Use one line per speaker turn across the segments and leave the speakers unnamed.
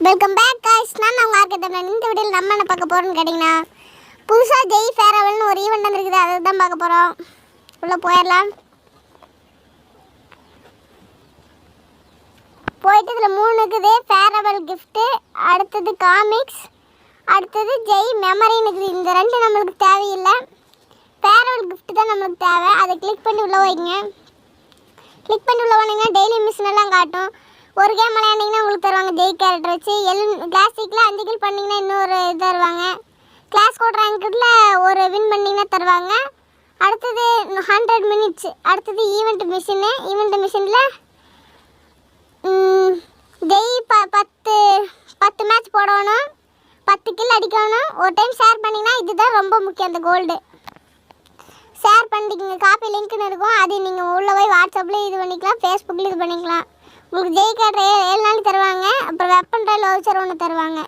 Welcome back guys. நான் உங்க ஆர்கேதம். இந்த வீடியோல நம்ம என்ன பார்க்க போறோம்னு கேட்டிங்கனா புதுசா ஜெய் ஃபேர்வெல்னு ஒரு ஈவென்ட் வந்திருக்குது. அதை தான் பார்க்க போறோம். உள்ள போயிரலாம். போயிட்டு இதுல 3 இருக்குது. ஃபேர்வெல் gift, அடுத்து காமிக்ஸ், அடுத்து ஜெய் மெமரின்னு இருக்குது. இந்த ரெண்டு நமக்கு தேவையில்லை. ஃபேர்வெல் gift தான் நமக்கு தேவை. அதை கிளிக் பண்ணி உள்ள வைங்க. கிளிக் பண்ணி உள்ள போனீங்கன்னா டெய்லி மிஷன் எல்லாம் காட்டும். ஒரு கேம் விளையாண்டிங்கன்னா உங்களுக்கு தருவாங்க ஜெய் கேரக்டர் வச்சு. கிளாசிக்கில் 5 கில் பண்ணிங்கன்னா இன்னொரு இது தருவாங்க. கிளாஸ் கோட் ரேங்கில் ஒரு வின் பண்ணிங்கன்னா தருவாங்க. அடுத்தது 100 மினிட்ஸ். அடுத்தது ஈவெண்ட் மிஷினில் ஜெய் 10 மேட்ச் போடணும், 10 கில் அடிக்கணும். ஒரு டைம் ஷேர் பண்ணிங்கன்னா இதுதான் ரொம்ப முக்கியம். அந்த கோல்டு ஷேர் பண்ணிக்கிங்க. காப்பி லிங்க்னு இருக்கும். அது நீங்கள் உள்ளே போய் வாட்ஸ்அப்பில் இது பண்ணிக்கலாம், ஃபேஸ்புக்கில் இது பண்ணிக்கலாம். உங்களுக்கு ஜெய் கேரக்டர் 7 நாள் தருவாங்க. அப்புறம் வெப்பன் ட்ரையல் வவுச்சர் ஒன்று தருவாங்க.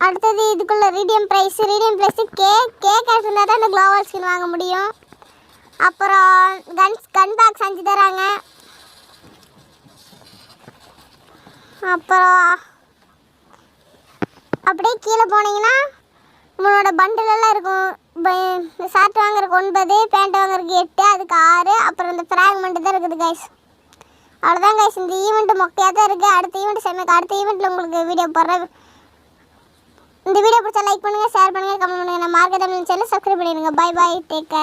அடுத்தது இதுக்குள்ள ரீடியம் ப்ரைஸ் கேரக்டர் இருந்தால் தான் இந்த க்ளோவல் ஸ்கின் வாங்க முடியும். அப்புறம் கன் பாக்ஸ் 5 தராங்க. அப்புறம் அப்படியே கீழே போனீங்கன்னா உங்களோட பண்டிலெல்லாம் இருக்கும். ஷர்ட் வாங்குறதுக்கு 9, பேண்ட் வாங்குறதுக்கு 8, அதுக்கு 6. அப்புறம் இந்த ஃப்ராக்மெண்ட் தான் இருக்குது கைஸ். அவ்வளோதான் கைஸ். இந்த ஈவெண்ட் மொக்கையாக தான் இருக்குது. அடுத்த ஈவெண்ட்டில் உங்களுக்கு வீடியோ போடுறேன். இந்த வீடியோ பிடிச்சா லைக் பண்ணுங்கள், ஷேர் பண்ணுங்கள், கமெண்ட் பண்ணுங்கள். நம்ம ஆர்கேதம் சேனலை சப்ஸ்கிரைப் பண்ணிடுங்க. Bye bye, take care.